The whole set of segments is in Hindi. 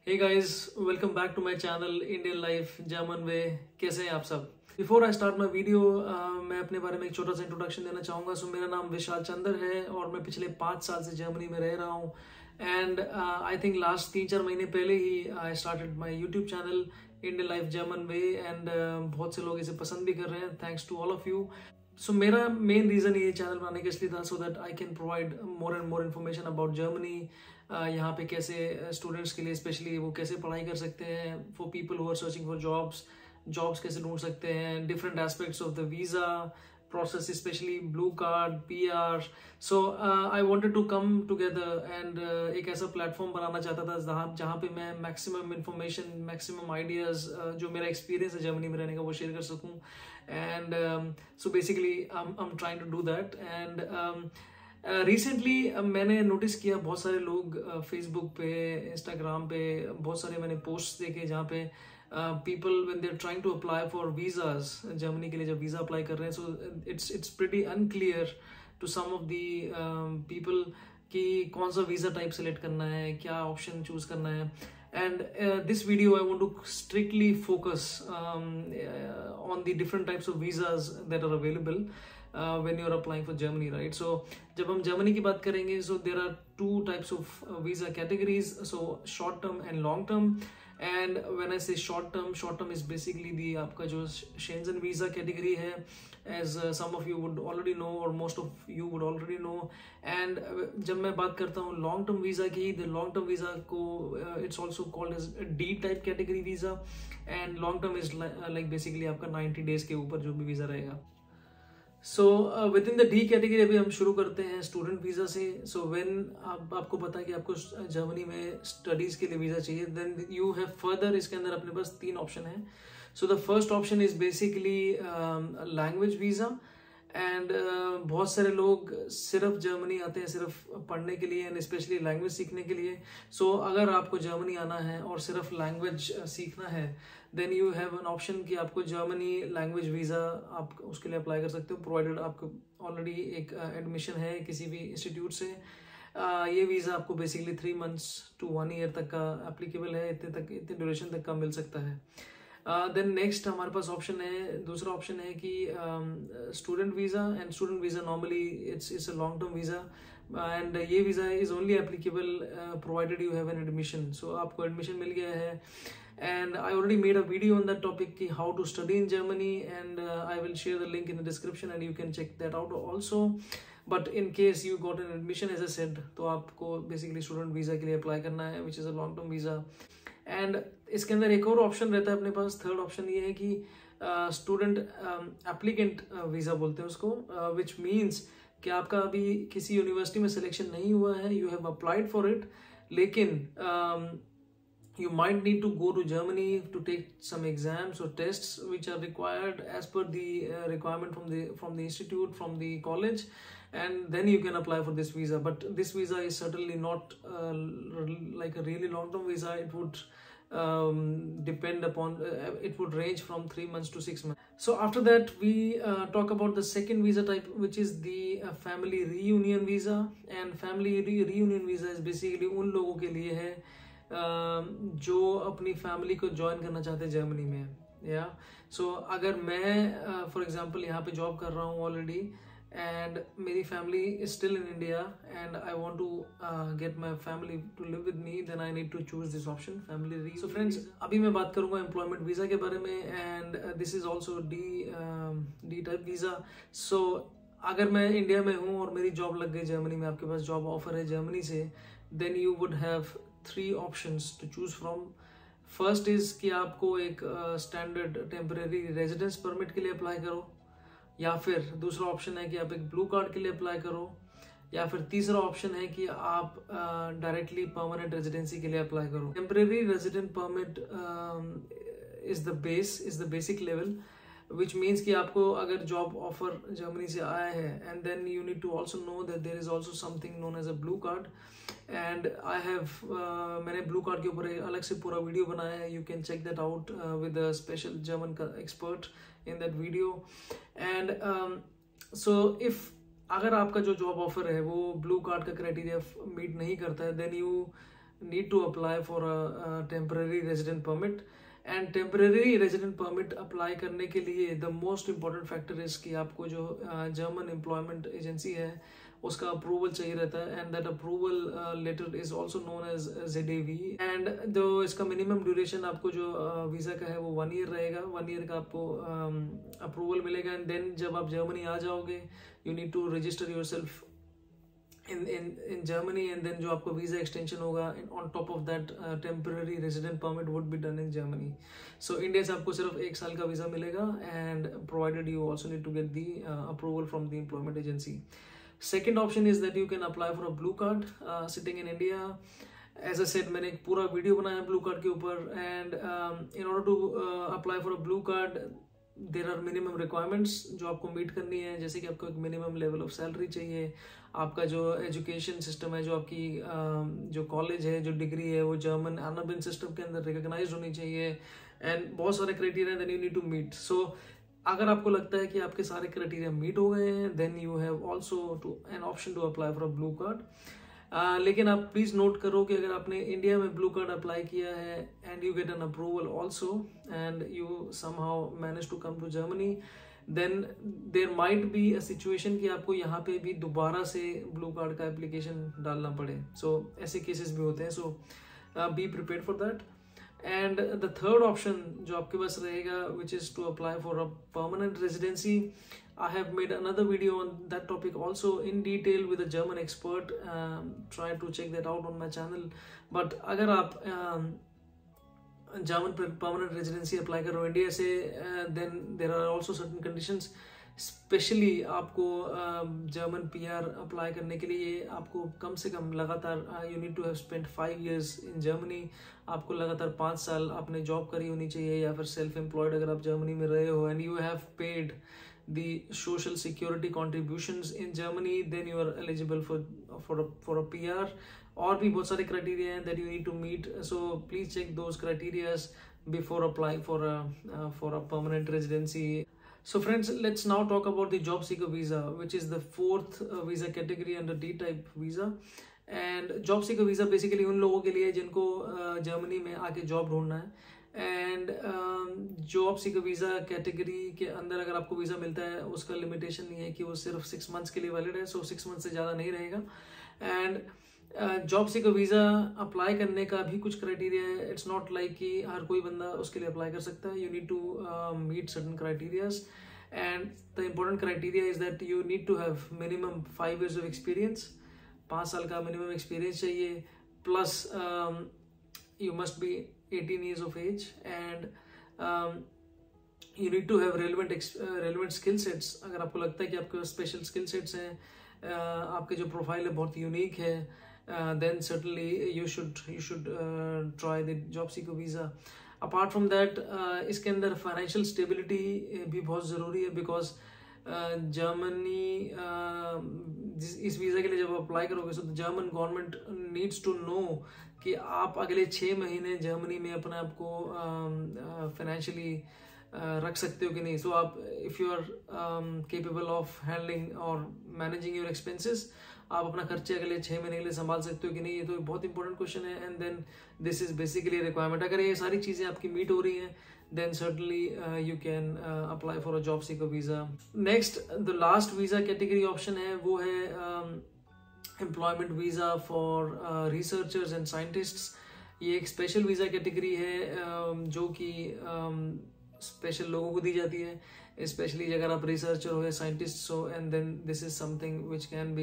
Hey guys, welcome back to my channel Indian Life German Way. कैसे हैं आप सब? Before I start my video मैं अपने बारे में एक छोटा सा इंट्रोडक्शन देना चाहूँगा। मेरा नाम विशाल चंद्र है और मैं पिछले 5 साल से जर्मनी में रह रहा हूँ। एंड आई थिंक लास्ट 3-4 महीने पहले ही I started my YouTube channel Indian Life German Way and बहुत से लोग इसे पसंद भी कर रहे हैं। Thanks to all of you. So मेरा मेन रीज़न ये चैनल बनाने का इसलिए था so that I can provide more and more information about Germany. यहाँ पे कैसे स्टूडेंट्स के लिए स्पेशली वो कैसे पढ़ाई कर सकते हैं, for people who are searching for jobs कैसे ढूंढ सकते हैं, different aspects of the visa process, especially blue card, PR. So I wanted to come together and एक ऐसा प्लेटफॉर्म बनाना चाहता था जहाँ पे मैं मैक्सिमम इंफॉर्मेशन, मैक्सिमम आइडियाज जो मेरा एक्सपीरियंस है जर्मनी में रहने का वो शेयर कर सकूँ। And so basically I am trying to do that. And recently मैंने नोटिस किया बहुत सारे लोग फेसबुक पे, इंस्टाग्राम पे बहुत सारे मैंने पोस्ट देखे जहाँ पे people when they're trying to apply for visas Germany के लिए जब वीज़ा अप्लाई कर रहे हैं, so it's pretty unclear to some of the people कि कौन सा वीज़ा टाइप सेलेक्ट करना है, क्या ऑप्शन चूज करना है। And this video I want to strictly focus on the different types of visas that are available when you're applying for Germany, right? So जब हम जर्मनी की बात करेंगे, so there are 2 types of visa categories, so short term and long term. And when I say short term is basically the आपका जो Schengen visa category है, as some of you would already know or most of you would already know. And जब मैं बात करता हूँ long term visa की, the long term visa को it's also called as D type category visa, and long term is like basically आपका 90 days के ऊपर जो भी visa रहेगा। So with in the D category अभी हम शुरू करते हैं स्टूडेंट वीज़ा से। सो व्हेन आपको पता है कि आपको जर्मनी में स्टडीज़ के लिए वीज़ा चाहिए, देन यू हैव फर्दर इसके अंदर अपने पास 3 ऑप्शन है। So the first option is basically language visa. And बहुत सारे लोग सिर्फ जर्मनी आते हैं सिर्फ पढ़ने के लिए एंड स्पेशली लैंग्वेज सीखने के लिए। सो अगर आपको जर्मनी आना है और सिर्फ लैंग्वेज सीखना है, then you have an option कि आपको जर्मनी लैंग्वेज वीज़ा आप उसके लिए अप्लाई कर सकते हो, प्रोवाइडेड आपको ऑलरेडी एक एडमिशन है किसी भी इंस्टीट्यूट से। ये वीज़ा आपको बेसिकली 3 months to 1 year तक का एप्लीकेबल है, इतने ड्यूरेशन तक का मिल सकता है। देन नेक्स्ट हमारे पास ऑप्शन है, दूसरा ऑप्शन है कि student visa. And student visa normally it's a long term visa and ये visa is only applicable provided you have an admission. So आपको एडमिशन मिल गया है and I already made a video on that topic ki how to study in Germany, and I will share the link in the description and you can check that out also. But in case you got an admission, as I said, तो आपको basically student visa के लिए apply करना है, which is a long term visa. and इसके अंदर एक और ऑप्शन रहता है अपने पास, थर्ड ऑप्शन ये है कि स्टूडेंट एप्लीकेंट वीज़ा बोलते हैं उसको, which means कि आपका अभी किसी यूनिवर्सिटी में सिलेक्शन नहीं हुआ है, you have applied for it, लेकिन you might need to go to Germany to take some exams or tests which are required as per the requirement from the institute, from the college, and then you can apply for this visa. But this visa is certainly not like a really long term visa. It would depend upon it would range from 3 months to 6 months. So after that we talk about the second visa type, which is the family reunion visa. And family reunion visa is basically उन लोगों के लिए है जो अपनी फैमिली को ज्वाइन करना चाहते हैं जर्मनी में। या सो अगर मैं फॉर एग्जांपल यहाँ पे जॉब कर रहा हूँ ऑलरेडी एंड मेरी family is still in India and I want to get my family to live with me, then I need to choose this option family री। सो फ्रेंड्स, अभी मैं बात करूँगा एम्प्लॉयमेंट वीज़ा के बारे में, and this is also D type visa. So अगर मैं इंडिया में हूँ और मेरी जॉब लग गई जर्मनी में, आपके पास जॉब ऑफर है जर्मनी से, then you would have 3 options to choose from. First is कि आपको एक स्टैंडर्ड टेम्परेरी रेजिडेंस परमिट के लिए अप्लाई करो, या फिर दूसरा ऑप्शन है कि आप एक ब्लू कार्ड के लिए अप्लाई करो, या फिर तीसरा ऑप्शन है कि आप डायरेक्टली परमानेंट रेजिडेंसी के लिए अप्लाई करो। Temporary resident permit is the basic level, which means कि आपको अगर जॉब ऑफर जर्मनी से आया है, and then you need to also know that there is also something known as a blue card. and I have मैंने blue card के ऊपर अलग से पूरा वीडियो बनाया है, you can check that out with a special German expert in that video. and so if अगर आपका जो जॉब ऑफर है वो ब्लू कार्ड का क्राइटेरिया मीट नहीं करता है, then you need to apply for a temporary resident permit. And temporary resident permit apply करने के लिए the most important factor is कि आपको जो जर्मन एम्प्लॉयमेंट एजेंसी है उसका अप्रूवल चाहिए रहता है, and that approval letter is also known as ZAV। And जो इसका मिनिमम ड्यूरेशन आपको जो वीज़ा का है वो 1 ईयर रहेगा। 1 ईयर का आपको अप्रूवल मिलेगा, एंड देन जब आप जर्मनी आ जाओगे you need to register yourself in Germany, and then जो आपको visa extension होगा on top of that temporary resident permit would be done in Germany. So India से आपको सिर्फ 1 साल का visa मिलेगा, and provided you also need to get the approval from the employment agency. Second option is that you can apply for a blue card sitting in India. As I said, मैंने एक पूरा वीडियो बनाया ब्लू कार्ड के ऊपर, and in order to apply for a blue card there are minimum requirements जो आपको मीट करनी है, जैसे कि आपको एक मिनिमम लेवल ऑफ सैलरी चाहिए, आपका जो एजुकेशन सिस्टम है, जो आपकी जो कॉलेज है, जो डिग्री है वो जर्मन एनाबिन सिस्टम के अंदर रिकॉग्नाइज्ड होनी चाहिए, एंड बहुत सारे criteria then you need to meet. So अगर आपको लगता है कि आपके सारे क्राइटेरिया मीट हो गए हैं then you have also to an option to apply for a blue card. लेकिन आप प्लीज नोट करो कि अगर आपने इंडिया में ब्लू कार्ड अप्लाई किया है and you get an approval also and you somehow manage to come to Germany, then there might be a situation कि आपको यहाँ पे भी दोबारा से ब्लू कार्ड का एप्लीकेशन डालना पड़े। सो ऐसे केसेस भी होते हैं, so be prepared for that. And the third option जो आपके पास रहेगा which is to apply for a permanent residency. I have made another video on that topic also in detail with a German expert. Try to check that out on my channel. But अगर आप German permanent residency apply करो इंडिया से, then there are also certain conditions. Specially आपको जर्मन PR अप्लाई करने के लिए आपको कम से कम लगातार you need to have spent 5 years in Germany. आपको लगातार 5 साल आपने जॉब करी होनी चाहिए, या फिर सेल्फ एम्प्लॉयड अगर आप जर्मनी में रहे हो, and you have paid the social security contributions in Germany, then you are eligible for a PR। और भी बहुत सारे criteria हैं that you need to meet, so please check those criteria before applying for a permanent residency। So friends, let's now talk about the job seeker visa, which is the fourth visa category under D type visa। and job seeker visa basically उन लोगों के लिए जिनको जर्मनी में आके जॉब ढूंढना है, and job seeker visa category के अंदर अगर आपको वीज़ा मिलता है उसका लिमिटेशन नहीं है कि वो सिर्फ 6 months के लिए वैलिड है, सो 6 months से ज़्यादा नहीं रहेगा। And job seeker visa apply करने का भी कुछ क्राइटेरिया है। इट्स नॉट लाइक कि हर कोई बंदा उसके लिए अप्लाई कर सकता है। You need to meet certain criterias, and the important criteria is that you need to have minimum 5 years of experience. 5 साल का मिनिमम एक्सपीरियंस चाहिए, plus you must be 18 years of age, and you need to have relevant skill sets। अगर आपको लगता है कि आपके स्पेशल स्किल सेट्स हैं, आपके जो प्रोफाइल है बहुत यूनिक है, then certainly you should try the job seeker visa। apart from that इसके अंदर फाइनेंशियल स्टेबिलिटी भी बहुत ज़रूरी है, बिकॉज जर्मनी इस वीज़ा के लिए जब अप्लाई करोगे तो German government needs to know कि आप अगले 6 महीने जर्मनी में अपने आप को फाइनेंशियली रख सकते हो कि नहीं। सो आप if you are capable of handling और मैनेजिंग योर एक्सपेंसेस, आप अपना खर्चे अगले 6 महीने के लिए संभाल सकते हो कि नहीं, ये तो बहुत इंपॉर्टेंट क्वेश्चन है। And then this is basically requirement. अगर ये सारी चीज़ें आपकी मीट हो रही हैं then certainly you can apply for a job seeker visa। next, the last visa category option है वो है employment visa for researchers and scientists। ये एक स्पेशल वीज़ा कैटेगरी है जो कि स्पेशल लोगों को दी जाती है, स्पेशली अगर आप रिसर्चर हो या साइंटिस्ट हो, and then this is something which can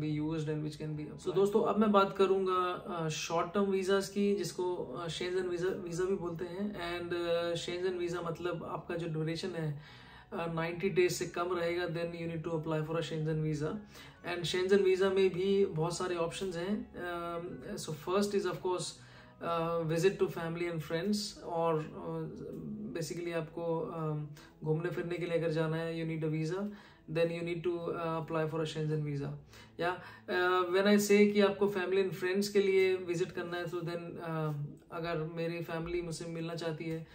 be used and which can be. So दोस्तों, अब मैं बात करूंगा शॉर्ट टर्म वीज़ाज की, जिसको शेंजन वीज़ा भी बोलते हैं। एंड शेंजन वीज़ा मतलब आपका जो ड्यूरेशन है 90 days से कम रहेगा, then you need to apply for a Schengen visa. And Schengen visa में भी बहुत सारे ऑप्शंस हैं। So first is of course visit to family and friends, और बेसिकली आपको घूमने फिरने के लिए अगर जाना है you need a visa, then you need to apply for a Schengen visa. या व्हेन आई से कि आपको फैमिली एंड फ्रेंड्स के लिए विजिट करना है, तो देन अगर मेरी फैमिली मुझसे मिलना चाहती है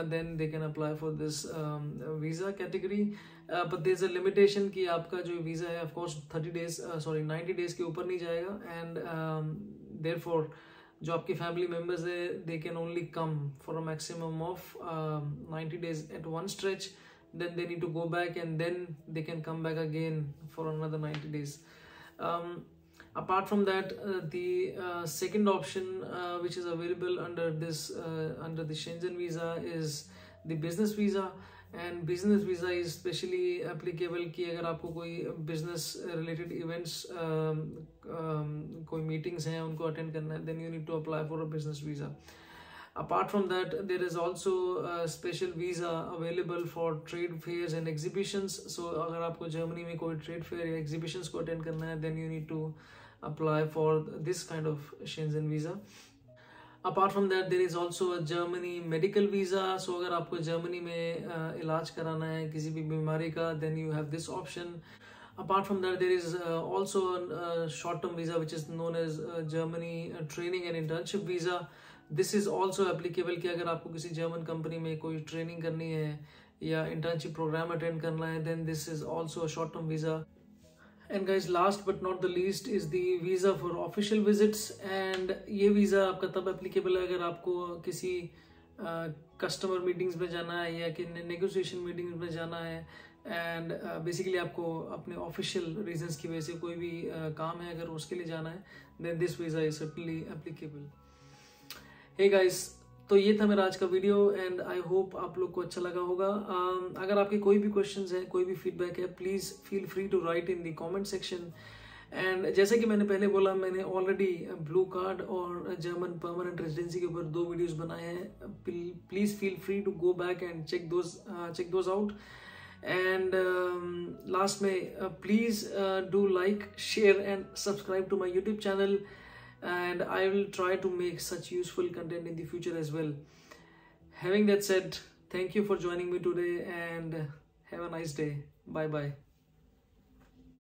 then they can apply for this visa category, but there's a limitation कि आपका जो वीज़ा है of course 90 days के ऊपर नहीं जाएगा, and therefore जो आपकी फैमिली मेम्बर्स है they can only come for a maximum of 90 days at one stretch, then they need to go back and then they can come back again for another 90 days. Apart from that, the second option which is available under the Schengen visa is the business visa. And business visa is specially applicable कि अगर आपको कोई business related events कोई meetings हैं उनको attend करना है, then you need to apply for a business visa. Apart from that, there is also a special visa available for trade fairs and exhibitions. So अगर आपको जर्मनी में कोई trade fair या exhibitions को attend करना है, then you need to apply for this kind of Schengen visa. Apart from that, there is also a Germany medical visa. So अगर आपको जर्मनी में इलाज कराना है किसी भी बीमारी का, then you have this option. Apart from that, there is also a short-term visa which is known as Germany training and internship visa. This is also applicable कि अगर आपको किसी जर्मन कंपनी में कोई ट्रेनिंग करनी है या इंटर्नशिप प्रोग्राम अटेंड करना है, then this is also a short-term visa. And guys, last but not the least is the visa for official visits. And ये visa आपका तब applicable है अगर आपको किसी कस्टमर मीटिंग्स में जाना है या कि नेगोशिएशन मीटिंग्स में जाना है, एंड बेसिकली आपको अपने ऑफिशियल रीजंस की वजह से कोई भी काम है अगर उसके लिए जाना है, then this visa is certainly applicable. Hey guys, तो ये था मेरा आज का वीडियो एंड आई होप आप लोग को अच्छा लगा होगा. अगर आपके कोई भी क्वेश्चंस हैं, कोई भी फीडबैक है, please feel free to write in the comment section. And जैसे कि मैंने पहले बोला, मैंने ऑलरेडी ब्लू कार्ड और जर्मन परमानेंट रेजिडेंसी के ऊपर 2 वीडियोस बनाए हैं. Please feel free to go back and check those out. And last में please do like, share and subscribe to my YouTube channel. And I will try to make such useful content in the future as well. Having that said, thank you for joining me today and have a nice day. Bye bye.